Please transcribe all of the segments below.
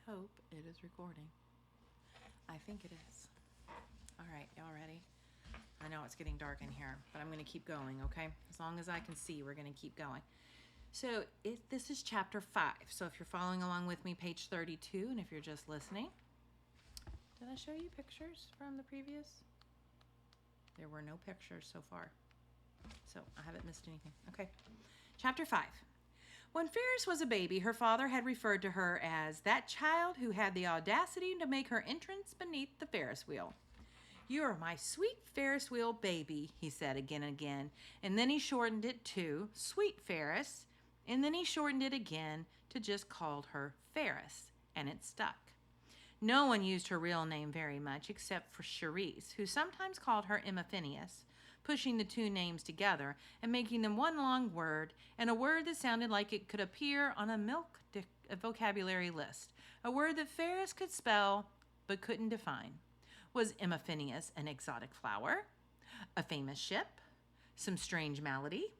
hope it is recording. I think it is. All right, y'all ready? I know it's getting dark in here, but I'm going to keep going, okay? As long as I can see, we're going to keep going. So this is chapter 5. So if you're following along with me, page 32, and if you're just listening, did I show you pictures from the previous? There were no pictures so far. So I haven't missed anything. Okay. Chapter 5. When Ferris was a baby, her father had referred to her as that child who had the audacity to make her entrance beneath the Ferris wheel. "You are my sweet Ferris wheel baby," he said again and again, and then he shortened it to Sweet Ferris, and then he shortened it again to just called her Ferris, and it stuck. No one used her real name very much except for Charisse, who sometimes called her Emma Phineas, pushing the two names together and making them one long word, and a word that sounded like it could appear on a vocabulary list, a word that Ferris could spell but couldn't define. Was Emma Phineas an exotic flower? A famous ship? Some strange malady?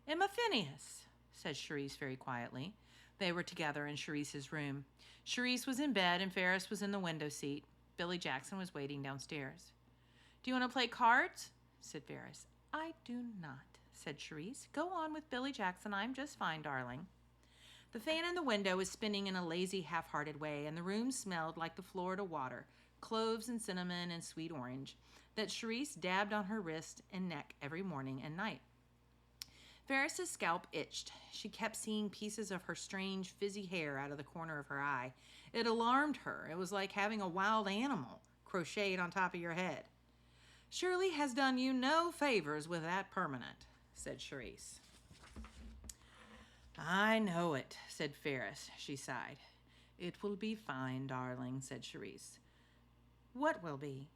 "Emma Phineas," said Charisse very quietly. They were together in Charisse's room. Charisse was in bed and Ferris was in the window seat. Billy Jackson was waiting downstairs. "Do you want to play cards?" said Ferris. "I do not," said Charisse. "Go on with Billy Jackson. I'm just fine, darling." The fan in the window was spinning in a lazy, half-hearted way, and the room smelled like the Florida water, cloves and cinnamon and sweet orange, that Charisse dabbed on her wrist and neck every morning and night. Ferris's scalp itched. She kept seeing pieces of her strange, fizzy hair out of the corner of her eye. It alarmed her. It was like having a wild animal crocheted on top of your head. "Shirley has done you no favors with that permanent," said Charisse. "I know it," said Ferris. She sighed. "It will be fine, darling," said Charisse. "What will be?"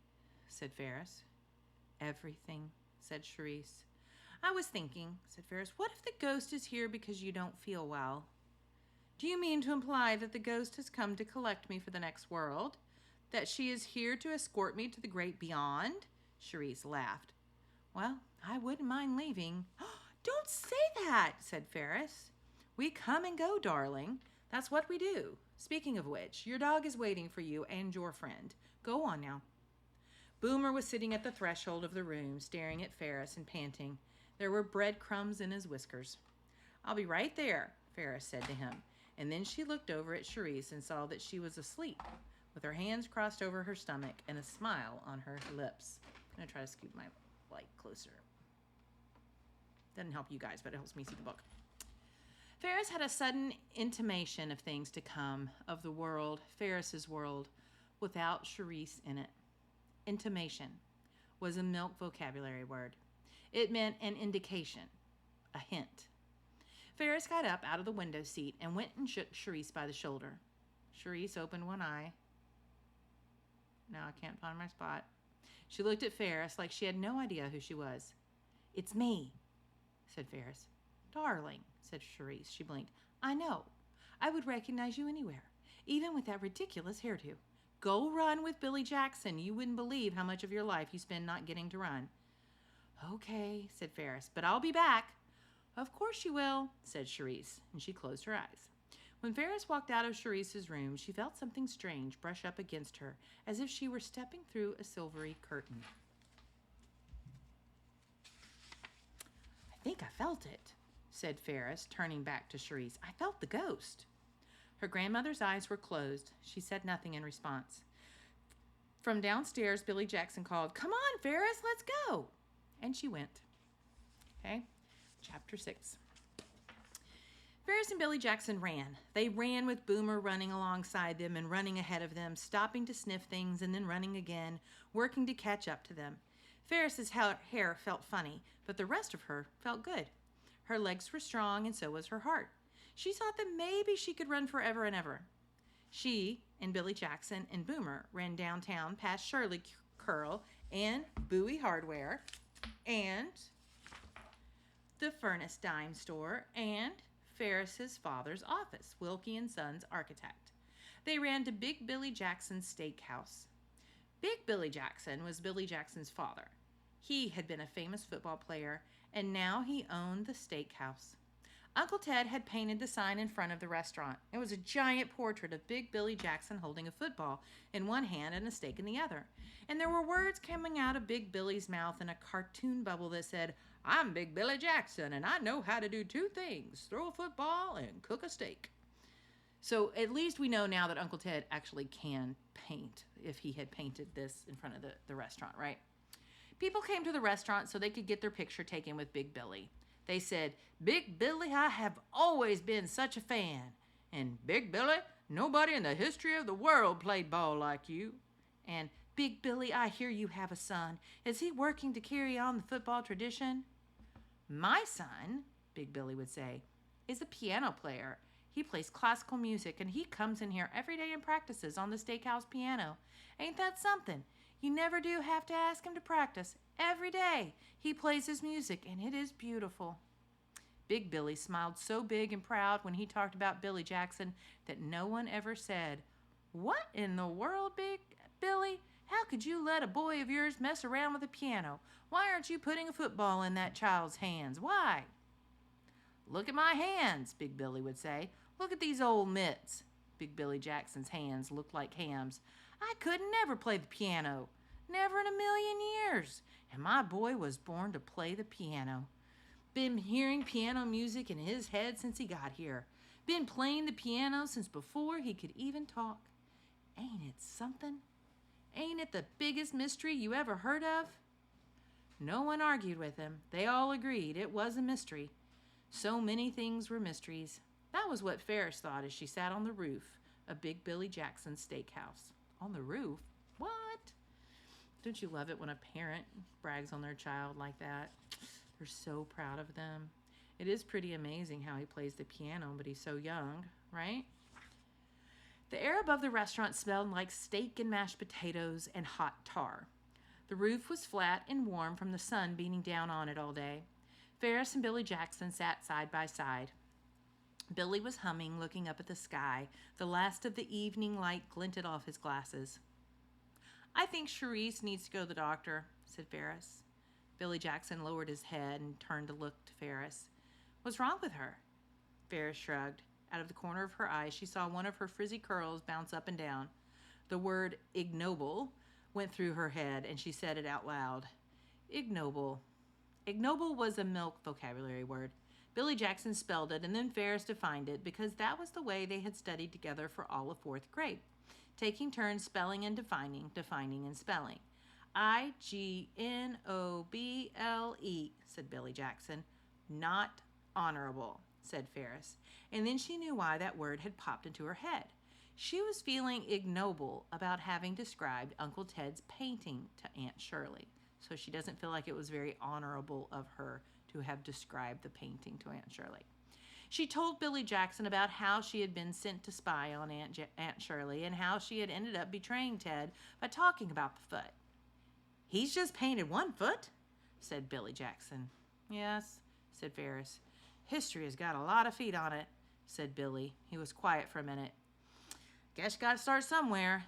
said Ferris. "Everything," said Charisse. "I was thinking," said Ferris, "what if the ghost is here because you don't feel well?" "Do you mean to imply that the ghost has come to collect me for the next world? That she is here to escort me to the great beyond?" Charisse laughed. "Well, I wouldn't mind leaving." "Don't say that," said Ferris. "We come and go, darling. That's what we do. Speaking of which, your dog is waiting for you and your friend. Go on now." Boomer was sitting at the threshold of the room, staring at Ferris and panting. There were breadcrumbs in his whiskers. "I'll be right there," Ferris said to him. And then she looked over at Charisse and saw that she was asleep, with her hands crossed over her stomach and a smile on her lips. I'm going to try to scoot my light closer. Doesn't help you guys, but it helps me see the book. Ferris had a sudden intimation of things to come, of the world, Ferris's world, without Charisse in it. Intimation was a milk vocabulary word. It meant an indication, a hint. Ferris got up out of the window seat and went and shook Charisse by the shoulder. Charisse opened one eye. Now I can't find my spot. She looked at Ferris like she had no idea who she was. "It's me," said Ferris. "Darling," said Charisse. She blinked. "I know. I would recognize you anywhere, even with that ridiculous hairdo. Go run with Billy Jackson. You wouldn't believe how much of your life you spend not getting to run." "Okay," said Ferris, "but I'll be back." "Of course you will," said Charisse, and she closed her eyes. When Ferris walked out of Charisse's room, she felt something strange brush up against her, as if she were stepping through a silvery curtain. "I think I felt it," said Ferris, turning back to Charisse. "I felt the ghost." Her grandmother's eyes were closed. She said nothing in response. From downstairs, Billy Jackson called, "Come on, Ferris, let's go." And she went. Okay, chapter 6. Ferris and Billy Jackson ran. They ran with Boomer running alongside them and running ahead of them, stopping to sniff things and then running again, working to catch up to them. Ferris's hair felt funny, but the rest of her felt good. Her legs were strong and so was her heart. She thought that maybe she could run forever and ever. She and Billy Jackson and Boomer ran downtown past Shirley Curl and Bowie Hardware and the Furnace Dime Store and Ferris's father's office, Wilkie & Sons Architect. They ran to Big Billy Jackson's steakhouse. Big Billy Jackson was Billy Jackson's father. He had been a famous football player, and now he owned the steakhouse. Uncle Ted had painted the sign in front of the restaurant. It was a giant portrait of Big Billy Jackson holding a football in one hand and a steak in the other. And there were words coming out of Big Billy's mouth in a cartoon bubble that said, "I'm Big Billy Jackson, and I know how to do two things, throw a football and cook a steak." So at least we know now that Uncle Ted actually can paint, if he had painted this in front of the restaurant, right? People came to the restaurant so they could get their picture taken with Big Billy. They said, "Big Billy, I have always been such a fan." And, "Big Billy, nobody in the history of the world played ball like you." And, "Big Billy, I hear you have a son. Is he working to carry on the football tradition?" "My son," Big Billy would say, "is a piano player. He plays classical music, and he comes in here every day and practices on the steakhouse piano. Ain't that something? You never do have to ask him to practice. Every day he plays his music, and it is beautiful." Big Billy smiled so big and proud when he talked about Billy Jackson that no one ever said, "What in the world, Big Billy? How could you let a boy of yours mess around with a piano? Why aren't you putting a football in that child's hands? Why?" "Look at my hands," Big Billy would say. "Look at these old mitts." Big Billy Jackson's hands looked like hams. "I couldn't never play the piano. Never in a million years. And my boy was born to play the piano. Been hearing piano music in his head since he got here. Been playing the piano since before he could even talk. Ain't it something? Ain't it the biggest mystery you ever heard of?" No one argued with him. They all agreed it was a mystery. So many things were mysteries. That was what Ferris thought as she sat on the roof of Big Billy Jackson's steakhouse. On the roof? What? Don't you love it when a parent brags on their child like that? They're so proud of them. It is pretty amazing how he plays the piano, but he's so young, right? The air above the restaurant smelled like steak and mashed potatoes and hot tar. The roof was flat and warm from the sun beating down on it all day. Ferris and Billy Jackson sat side by side. Billy was humming, looking up at the sky. The last of the evening light glinted off his glasses. "I think Charisse needs to go to the doctor," said Ferris. Billy Jackson lowered his head and turned to look to Ferris. "What's wrong with her?" Ferris shrugged. Out of the corner of her eye, she saw one of her frizzy curls bounce up and down. The word ignoble went through her head, and she said it out loud. Ignoble. Ignoble was a milk vocabulary word. Billy Jackson spelled it, and then Ferris defined it, because that was the way they had studied together for all of 4th grade, taking turns spelling and defining and spelling. "Ignoble," said Billy Jackson. "Not honorable," said Ferris. And then she knew why that word had popped into her head. She was feeling ignoble about having described Uncle Ted's painting to Aunt Shirley. So she doesn't feel like it was very honorable of her to have described the painting to Aunt Shirley. She told Billy Jackson about how she had been sent to spy on Aunt Shirley and how she had ended up betraying Ted by talking about the foot. "He's just painted one foot?" said Billy Jackson. "Yes," said Ferris. "History has got a lot of feet on it," said Billy. He was quiet for a minute. "Guess you got to start somewhere."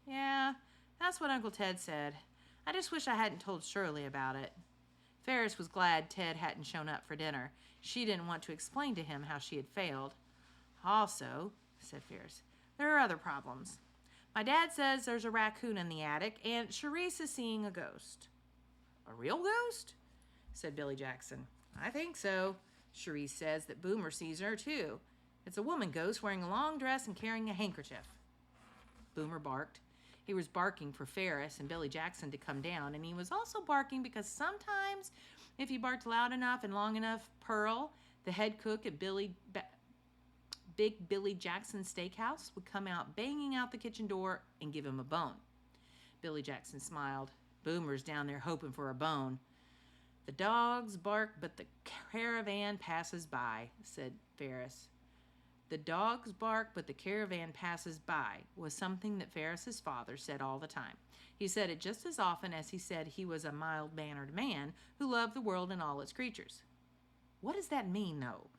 "Yeah, that's what Uncle Ted said. I just wish I hadn't told Shirley about it." Ferris was glad Ted hadn't shown up for dinner. She didn't want to explain to him how she had failed. "Also," said Ferris, "there are other problems. My dad says there's a raccoon in the attic, and Charisse is seeing a ghost." "A real ghost?" said Billy Jackson. "I think so. Charisse says that Boomer sees her, too. It's a woman ghost wearing a long dress and carrying a handkerchief." Boomer barked. He was barking for Ferris and Billy Jackson to come down, and he was also barking because sometimes, if he barked loud enough and long enough, Pearl, the head cook at Big Billy Jackson's steakhouse, would come out banging out the kitchen door and give him a bone. Billy Jackson smiled. "Boomer's down there hoping for a bone." "The dogs bark, but the caravan passes by," said Ferris. "The dogs bark, but the caravan passes by" was something that Ferris's father said all the time. He said it just as often as he said he was a mild-mannered man who loved the world and all its creatures. "What does that mean, though,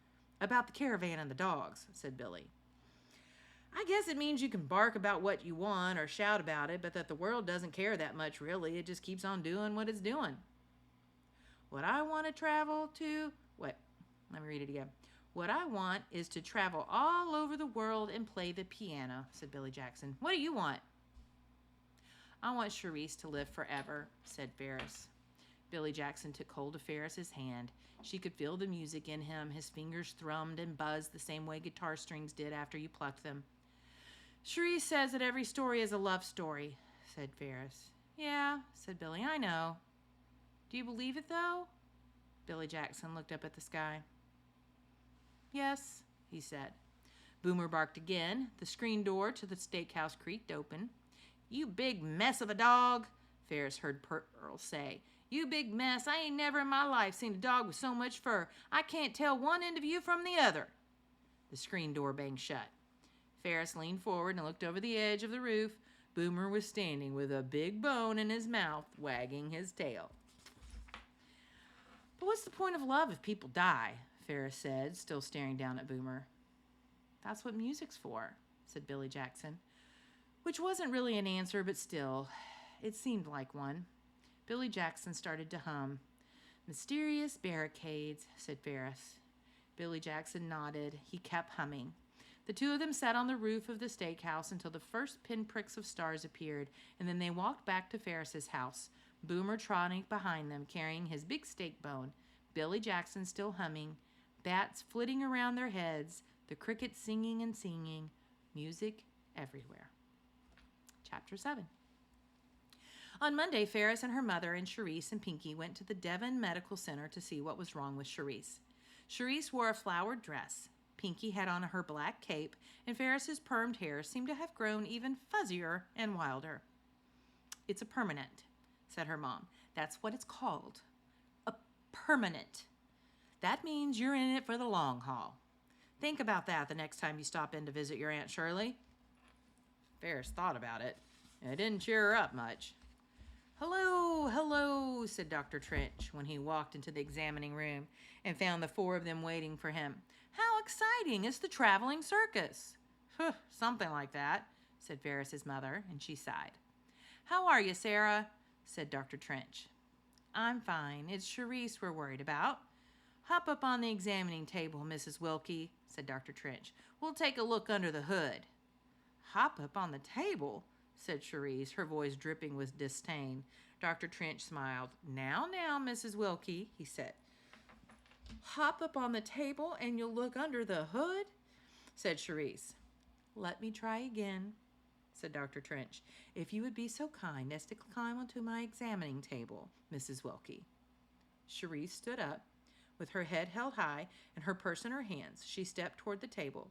about the caravan and the dogs?" said Billy. "I guess it means you can bark about what you want or shout about it, but that the world doesn't care that much, really. It just keeps on doing what it's doing." "What I want to travel to..." Let me read it again. What I want is to travel all over the world and play the piano, said Billy Jackson. What do you want? I want Charisse to live forever, said Ferris. Billy Jackson took hold of Ferris's hand. She could feel the music in him. His fingers thrummed and buzzed the same way guitar strings did after you plucked them. Charisse says that every story is a love story, said Ferris. Yeah, said Billy, I know. Do you believe it, though? Billy Jackson looked up at the sky. Yes, he said. Boomer barked again. The screen door to the steakhouse creaked open. You big mess of a dog, Ferris heard Pearl say. You big mess. I ain't never in my life seen a dog with so much fur. I can't tell one end of you from the other. The screen door banged shut. Ferris leaned forward and looked over the edge of the roof. Boomer was standing with a big bone in his mouth, wagging his tail. But what's the point of love if people die? Ferris said, still staring down at Boomer. That's what music's for, said Billy Jackson, which wasn't really an answer, but still, it seemed like one. Billy Jackson started to hum. Mysterious barricades, said Ferris. Billy Jackson nodded. He kept humming. The two of them sat on the roof of the steakhouse until the first pinpricks of stars appeared, and then they walked back to Ferris's house, Boomer trotting behind them, carrying his big steak bone, Billy Jackson still humming, bats flitting around their heads, the crickets singing and singing, music everywhere. Chapter 7. On Monday, Ferris and her mother and Charisse and Pinky went to the Devon Medical Center to see what was wrong with Charisse. Charisse wore a flowered dress. Pinky had on her black cape, and Ferris's permed hair seemed to have grown even fuzzier and wilder. It's a permanent, said her mom. That's what it's called. A permanent. That means you're in it for the long haul. Think about that the next time you stop in to visit your Aunt Shirley. Ferris thought about it, and it didn't cheer her up much. Hello, hello, said Dr. Trench when he walked into the examining room and found the four of them waiting for him. How exciting! It's the traveling circus. Something like that, said Ferris's mother, and she sighed. How are you, Sarah? Said Dr. Trench. I'm fine. It's Charisse we're worried about. Hop up on the examining table, Mrs. Wilkie, said Dr. Trench. We'll take a look under the hood. Hop up on the table, said Charisse, her voice dripping with disdain. Dr. Trench smiled. Now, Mrs. Wilkie, he said. Hop up on the table and you'll look under the hood, said Charisse. Let me try again, said Dr. Trench. If you would be so kind as to climb onto my examining table, Mrs. Wilkie. Charisse stood up. With her head held high and her purse in her hands, she stepped toward the table.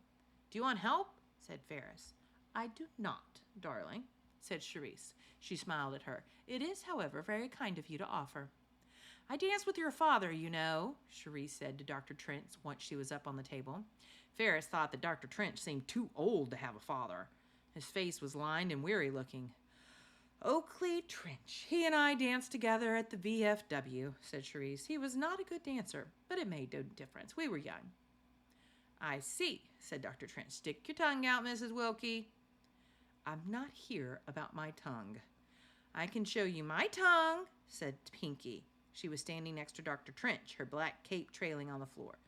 Do you want help? Said Ferris. I do not, darling, said Charisse. She smiled at her. It is, however, very kind of you to offer. I danced with your father, you know, Charisse said to Dr. Trench once she was up on the table. Ferris thought that Dr. Trench seemed too old to have a father. His face was lined and weary-looking. Oakley Trench. He and I danced together at the VFW, said Charisse. He was not a good dancer, but it made no difference. We were young. I see, said Dr. Trench. Stick your tongue out, Mrs. Wilkie. I'm not here about my tongue. I can show you my tongue, said Pinky. She was standing next to Dr. Trench, her black cape trailing on the floor.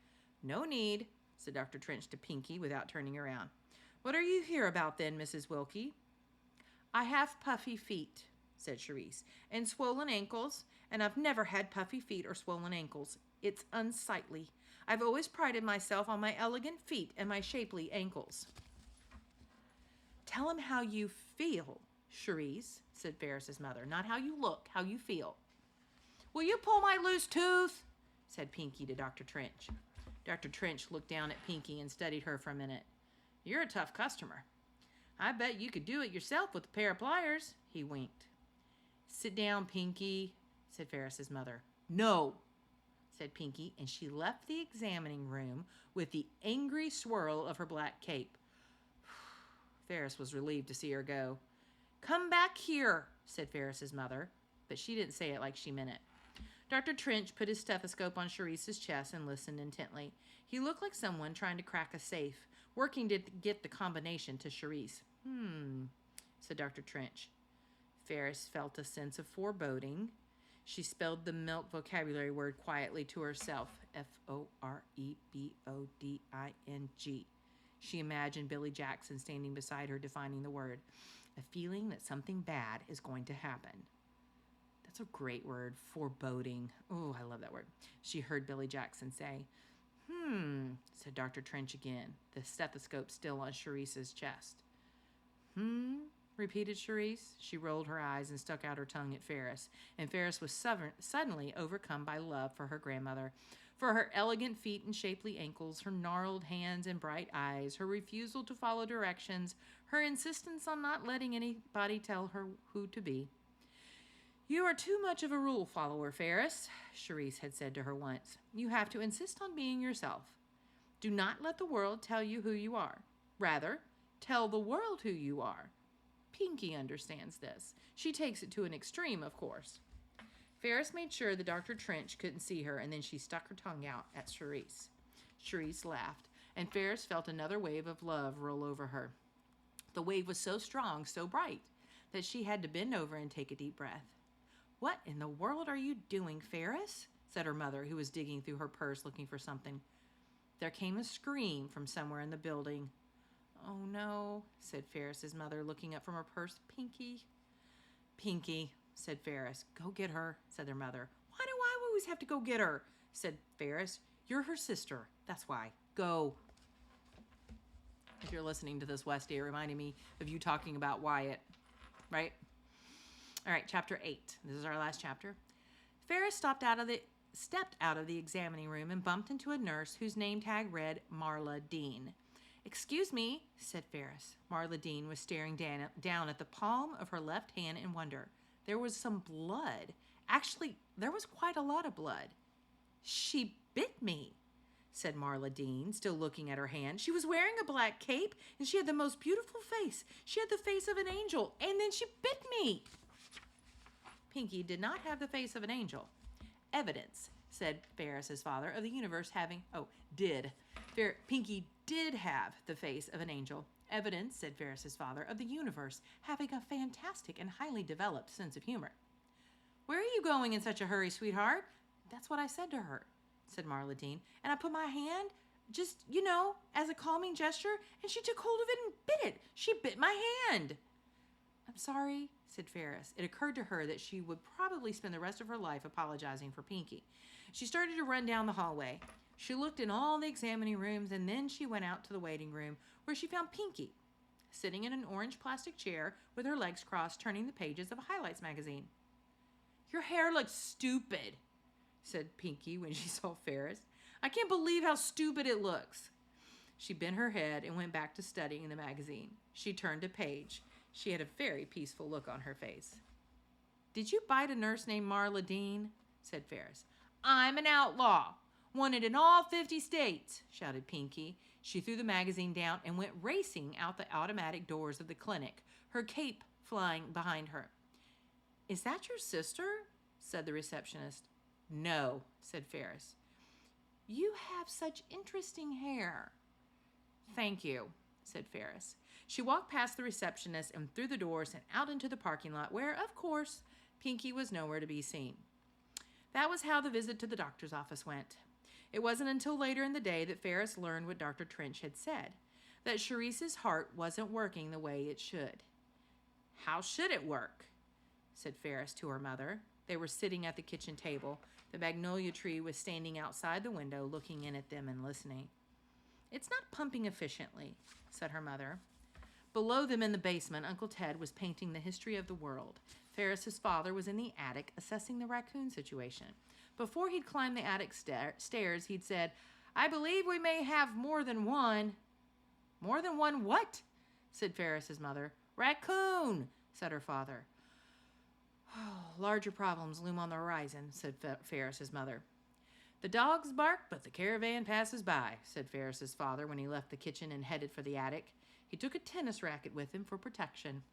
No need, said Dr. Trench to Pinky without turning around. What are you here about then, Mrs. Wilkie? I have puffy feet, said Charisse, and swollen ankles, and I've never had puffy feet or swollen ankles. It's unsightly. I've always prided myself on my elegant feet and my shapely ankles. Tell him how you feel, Charisse, said Ferris's mother. Not how you look, how you feel. Will you pull my loose tooth? Said Pinky to Dr. Trench. Dr. Trench looked down at Pinky and studied her for a minute. You're a tough customer. I bet you could do it yourself with a pair of pliers, he winked. Sit down, Pinky, said Ferris's mother. No, said Pinky, and she left the examining room with the angry swirl of her black cape. Ferris was relieved to see her go. Come back here, said Ferris's mother, but she didn't say it like she meant it. Dr. Trench put his stethoscope on Charisse's chest and listened intently. He looked like someone trying to crack a safe, working to get the combination to Charisse. Said Dr. Trench. Ferris felt a sense of foreboding. She spelled the milk vocabulary word quietly to herself. Foreboding. She imagined Billy Jackson standing beside her, defining the word. A feeling that something bad is going to happen. That's a great word, foreboding. Oh, I love that word. She heard Billy Jackson say, said Dr. Trench again, the stethoscope still on Charisse's chest. Repeated Charisse. She rolled her eyes and stuck out her tongue at Ferris, and Ferris was suddenly overcome by love for her grandmother, for her elegant feet and shapely ankles, her gnarled hands and bright eyes, her refusal to follow directions, her insistence on not letting anybody tell her who to be. You are too much of a rule follower, Ferris, Charisse had said to her once. You have to insist on being yourself. Do not let the world tell you who you are. Rather, tell the world who you are. Pinky understands this. She takes it to an extreme, of course. Ferris made sure that Dr. Trench couldn't see her, and then she stuck her tongue out at Charisse. Charisse laughed, and Ferris felt another wave of love roll over her. The wave was so strong, so bright, that she had to bend over and take a deep breath. What in the world are you doing, Ferris? Said her mother, who was digging through her purse looking for something. There came a scream from somewhere in the building. Oh no, said Ferris's mother, looking up from her purse. Pinky. Pinky, said Ferris. Go get her, said their mother. Why do I always have to go get her? Said Ferris. You're her sister. That's why. Go. If you're listening to this, Westy, it reminded me of you talking about Wyatt, right? All right, chapter 8. This is our last chapter. Ferris stepped out of the examining room and bumped into a nurse whose name tag read Marla Dean. Excuse me, said Ferris. Marla Dean was staring down at the palm of her left hand in wonder. There was some blood. Actually, there was quite a lot of blood. She bit me, said Marla Dean, still looking at her hand. She was wearing a black cape, and she had the most beautiful face. She had the face of an angel, and then she bit me. Pinky did not have the face of an angel. Evidence, said Ferris's father, of the universe having... Pinky did have the face of an angel. Evidence, said Ferris's father, of the universe having a fantastic and highly developed sense of humor. Where are you going in such a hurry, sweetheart? That's what I said to her, said Marla Dean, and I put my hand, just, as a calming gesture, and she took hold of it and bit it. She bit my hand. I'm sorry, said Ferris. It occurred to her that she would probably spend the rest of her life apologizing for Pinky. She started to run down the hallway. She looked in all the examining rooms, and then she went out to the waiting room, where she found Pinky, sitting in an orange plastic chair with her legs crossed, turning the pages of a highlights magazine. Your hair looks stupid, said Pinky when she saw Ferris. I can't believe how stupid it looks. She bent her head and went back to studying the magazine. She turned a page. She had a very peaceful look on her face. Did you bite a nurse named Marla Dean? Said Ferris. I'm an outlaw. Wanted in all 50 states, shouted Pinky. She threw the magazine down and went racing out the automatic doors of the clinic, her cape flying behind her. Is that your sister? Said the receptionist. No, said Ferris. You have such interesting hair. Thank you, said Ferris. She walked past the receptionist and through the doors and out into the parking lot where, of course, Pinky was nowhere to be seen. That was how the visit to the doctor's office went. It wasn't until later in the day that Ferris learned what Dr. Trench had said, that Charisse's heart wasn't working the way it should. How should it work? Said Ferris to her mother. They were sitting at the kitchen table. The magnolia tree was standing outside the window, looking in at them and listening. It's not pumping efficiently, said her mother. Below them in the basement, Uncle Ted was painting the history of the world. Ferris's father was in the attic assessing the raccoon situation. Before he'd climbed the attic stairs, he'd said, I believe we may have more than one. More than one what? Said Ferris's mother. Raccoon, said her father. Oh, larger problems loom on the horizon, said Ferris's mother. The dogs bark, but the caravan passes by, said Ferris's father when he left the kitchen and headed for the attic. He took a tennis racket with him for protection.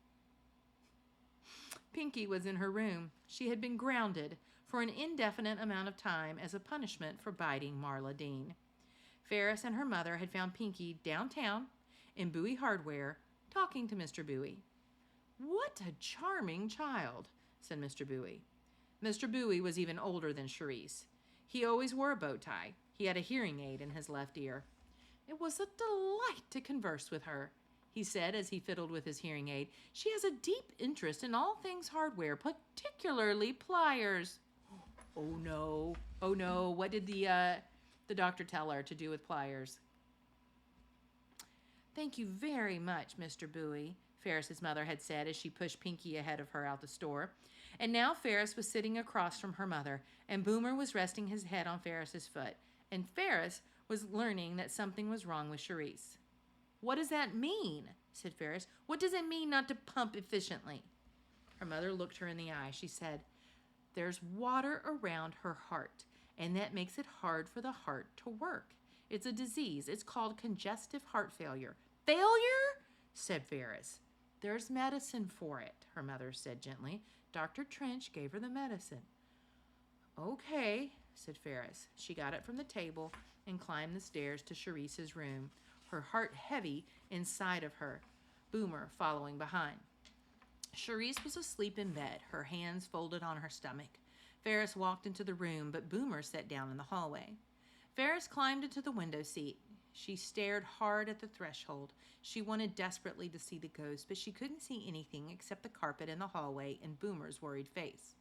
Pinky was in her room. She had been grounded for an indefinite amount of time as a punishment for biting Marla Dean. Ferris and her mother had found Pinky downtown in Bowie Hardware talking to Mr. Bowie. What a charming child, said Mr. Bowie. Mr. Bowie was even older than Charisse. He always wore a bow tie. He had a hearing aid in his left ear. It was a delight to converse with her, he said as he fiddled with his hearing aid. She has a deep interest in all things hardware, particularly pliers. Oh no, oh no, what did the doctor tell her to do with pliers? Thank you very much, Mr. Bowie, Ferris's mother had said as she pushed Pinky ahead of her out the store. And now Ferris was sitting across from her mother, and Boomer was resting his head on Ferris's foot. And Ferris was learning that something was wrong with Charisse. What does that mean? Said Ferris. What does it mean not to pump efficiently? Her mother looked her in the eye. She said, there's water around her heart, and that makes it hard for the heart to work. It's a disease. It's called congestive heart failure. Failure? Said Ferris. There's medicine for it, her mother said gently. Dr. Trench gave her the medicine. Okay, said Ferris. She got it from the table and climbed the stairs to Charisse's room, her heart heavy inside of her, Boomer following behind. Charisse was asleep in bed, her hands folded on her stomach. Ferris walked into the room, but Boomer sat down in the hallway. Ferris climbed into the window seat. She stared hard at the threshold. She wanted desperately to see the ghost, but she couldn't see anything except the carpet in the hallway and Boomer's worried face.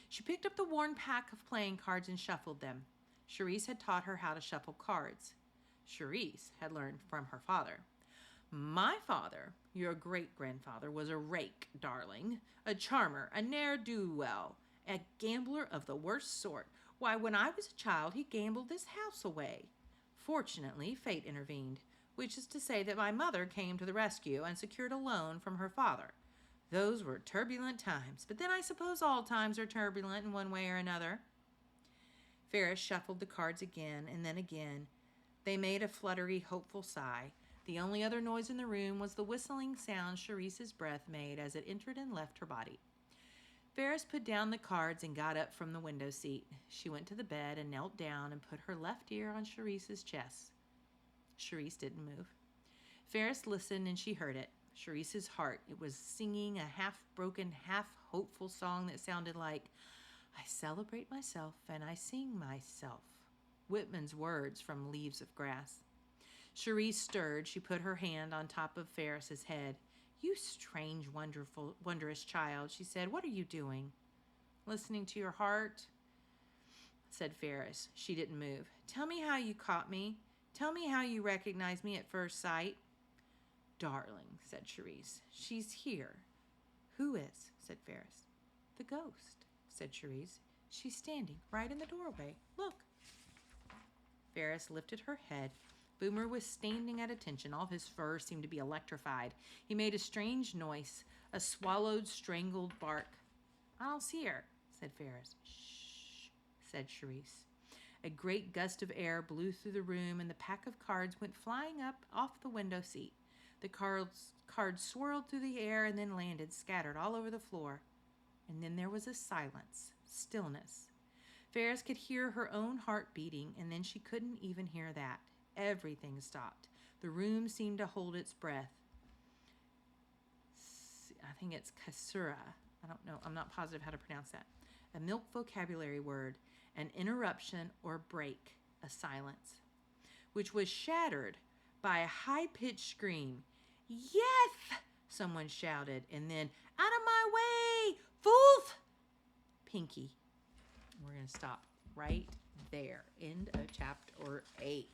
She picked up the worn pack of playing cards and shuffled them. Charisse had taught her how to shuffle cards. Charisse had learned from her father. My father, your great-grandfather, was a rake, darling, a charmer, a ne'er-do-well, a gambler of the worst sort. Why, when I was a child, he gambled this house away. Fortunately, fate intervened, which is to say that my mother came to the rescue and secured a loan from her father. Those were turbulent times, but then I suppose all times are turbulent in one way or another. Ferris shuffled the cards again and then again. They made a fluttery, hopeful sigh. The only other noise in the room was the whistling sound Charisse's breath made as it entered and left her body. Ferris put down the cards and got up from the window seat. She went to the bed and knelt down and put her left ear on Charisse's chest. Charisse didn't move. Ferris listened and she heard it. Charisse's heart. It was singing a half-broken, half-hopeful song that sounded like, I celebrate myself and I sing myself. Whitman's words from Leaves of Grass. Charisse stirred. She put her hand on top of Ferris's head. You strange, wondrous child, she said. What are you doing? Listening to your heart, said Ferris. She didn't move. Tell me how you caught me. Tell me how you recognized me at first sight. Darling, said Charisse. She's here. Who is? Said Ferris. The ghost, said Charisse. She's standing right in the doorway. Look. Ferris lifted her head. Boomer was standing at attention. All his fur seemed to be electrified. He made a strange noise, a swallowed, strangled bark. I don't see her, said Ferris. Shh, said Charisse. A great gust of air blew through the room, and the pack of cards went flying up off the window seat. The cards swirled through the air and then landed, scattered all over the floor. And then there was a silence, stillness. Ferris could hear her own heart beating, and then she couldn't even hear that. Everything stopped. The room seemed to hold its breath. I think it's kasura. I don't know. I'm not positive how to pronounce that. A milk vocabulary word. An interruption or break. A silence. Which was shattered by a high-pitched scream. Yes! Someone shouted. And then, out of my way! Fools! Pinky. We're going to stop right there. End of chapter 8.